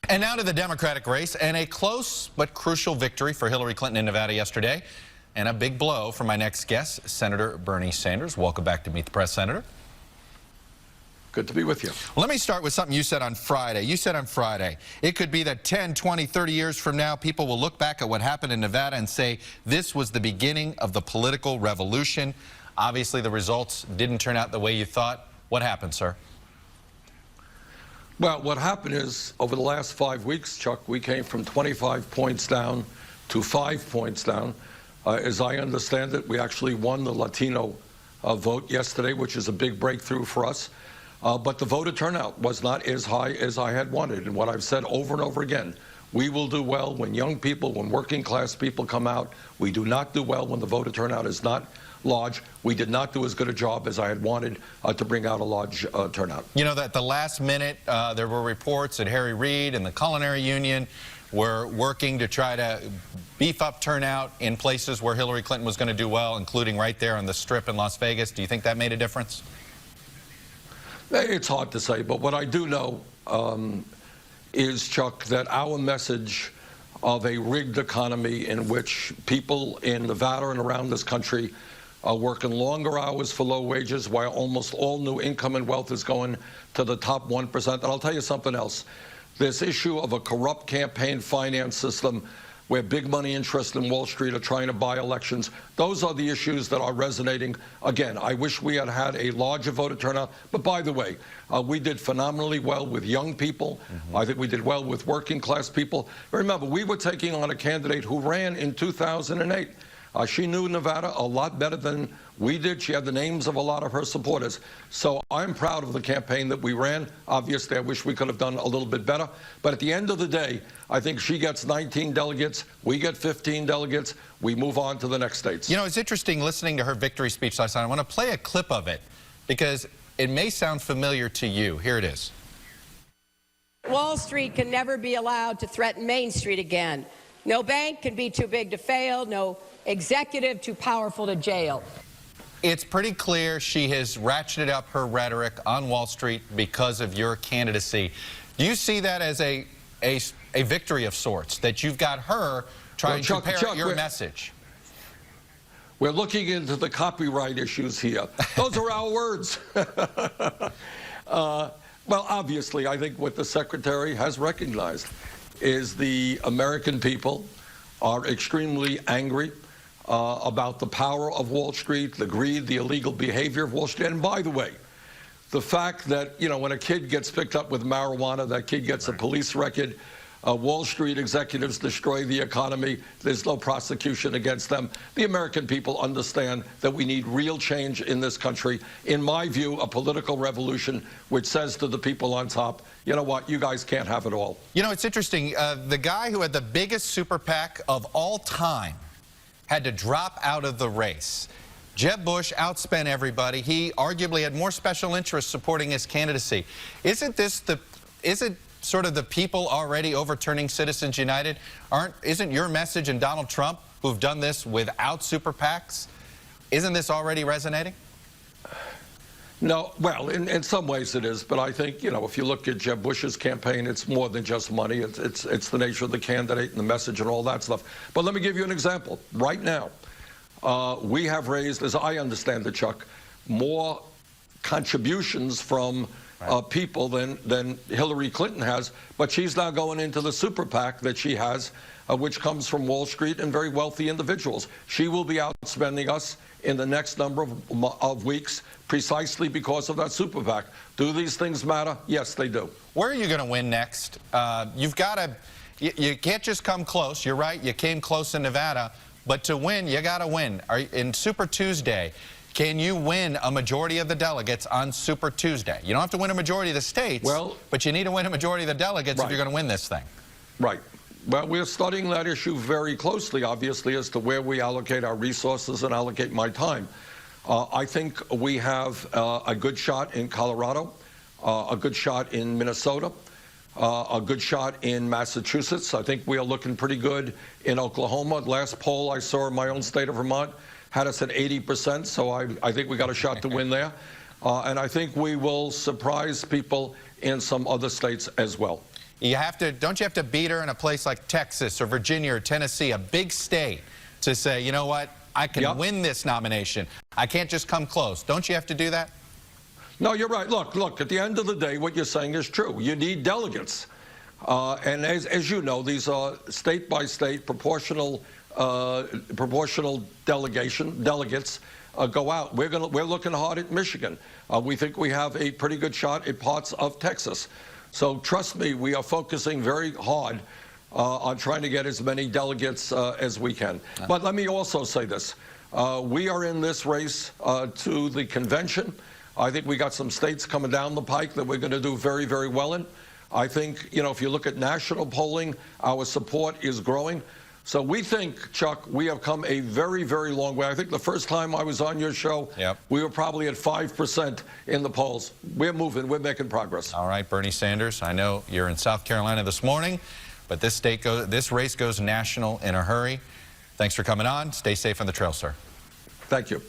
And now to the Democratic race, and a close but crucial victory for Hillary Clinton in Nevada yesterday, and a big blow for my next guest, Senator Bernie Sanders. Welcome back to Meet the Press, Senator. Good to be with you. Let me start with something you said on Friday. You said on Friday, it could be that 10, 20, 30 years from now, people will look back at what happened in Nevada and say, this was the beginning of the political revolution. Obviously, the results didn't turn out the way you thought. What happened, sir? Well, what happened is, over the last 5 weeks, Chuck, we came from 25 points down to 5 points down. As I understand it, we actually won the Latino vote yesterday, which is a big breakthrough for us. But the voter turnout was not as high as I had wanted. And what I've said over and over again, we will do well when young people, when working class people come out. We do not do well when the voter turnout is not large. We did not do as good a job as I had wanted to bring out a large turnout. You know, that at the last minute, there were reports that Harry Reid and the Culinary Union were working to try to beef up turnout in places where Hillary Clinton was going to do well, including right there on the Strip in Las Vegas. Do you think that made a difference? It's hard to say, but what I do know is, Chuck, that our message of a rigged economy in which people in Nevada and around this country are working longer hours for low wages, while almost all new income and wealth is going to the top 1%. And I'll tell you something else. This issue of a corrupt campaign finance system where big money interests in Wall Street are trying to buy elections, those are the issues that are resonating. Again, I wish we had had a larger voter turnout. But by the way, we did phenomenally well with young people. I think we did well with working class people. Remember, we were taking on a candidate who ran in 2008. She knew Nevada a lot better than we did. She had the names of a lot of her supporters. So I'm proud of the campaign that we ran. Obviously, I wish we could have done a little bit better. But at the end of the day, I think she gets 19 delegates. We get 15 delegates. We move on to the next states. You know, it's interesting listening to her victory speech last night. I want to play a clip of it because it may sound familiar to you. Here it is. Wall Street can never be allowed to threaten Main Street again. No bank can be too big to fail. No executive too powerful to jail. It's pretty clear she has ratcheted up her rhetoric on Wall Street because of your candidacy. Do you see that as a victory of sorts, that you've got her trying to parrot your message? We're looking into the copyright issues here. Those are our words. Well, obviously, I think what the Secretary has recognized is the American people are extremely angry about the power of Wall Street, the greed, the illegal behavior of Wall Street. And by the way, the fact that, you know, when a kid gets picked up with marijuana, that kid gets a police record. Wall Street executives destroy the economy. There's no prosecution against them. The American people understand that we need real change in this country. In my view, a political revolution which says to the people on top, you know what, you guys can't have it all. You know, it's interesting. The guy who had the biggest super PAC of all time had to drop out of the race. Jeb Bush outspent everybody. He arguably had more special interests supporting his candidacy. Isn't sort of the people already overturning Citizens United? Isn't your message and Donald Trump, who've done this without super PACs, isn't this already resonating? No, well, in some ways it is, but I think, you know, if you look at Jeb Bush's campaign, it's more than just money. It's the nature of the candidate and the message and all that stuff. But let me give you an example. Right now, we have raised, as I understand it, Chuck, more contributions from people than Hillary Clinton has, but she's now going into the super PAC that she has, which comes from Wall Street and very wealthy individuals. She will be outspending us in the next number of weeks precisely because of that super PAC. Do these things matter? Yes, they do. Where are you going to win next? You've got to, you can't just come close. You're right, you came close in Nevada, but to win, you got to win. In Super Tuesday, can you win a majority of the delegates on Super Tuesday? You don't have to win a majority of the states, but you need to win a majority of the delegates if you're going to win this thing. Right. Well, we're studying that issue very closely, obviously, as to where we allocate our resources and allocate my time. I think we have a good shot in Colorado, a good shot in Minnesota, a good shot in Massachusetts. I think we are looking pretty good in Oklahoma. Last poll I saw in my own state of Vermont had us at 80%, so I think we got a shot to win there. And I think we will surprise people in some other states as well. Don't you have to beat her in a place like Texas or Virginia or Tennessee, a big state, to say, you know what, I can win this nomination. I can't just come close. Don't you have to do that? No, you're right. Look, at the end of the day, what you're saying is true. You need delegates. And as you know, these are state-by-state proportional delegates go out. We're looking hard at Michigan. We think we have a pretty good shot at parts of Texas. So trust me, we are focusing very hard on trying to get as many delegates as we can. But let me also say this. We are in this race to the convention. I think we got some states coming down the pike that we're going to do very, very well in. I think, you know, if you look at national polling, our support is growing. So we think, Chuck, we have come a very, very long way. I think the first time I was on your show, we were probably at 5% in the polls. We're moving. We're making progress. All right, Bernie Sanders, I know you're in South Carolina this morning, but this race goes national in a hurry. Thanks for coming on. Stay safe on the trail, sir. Thank you.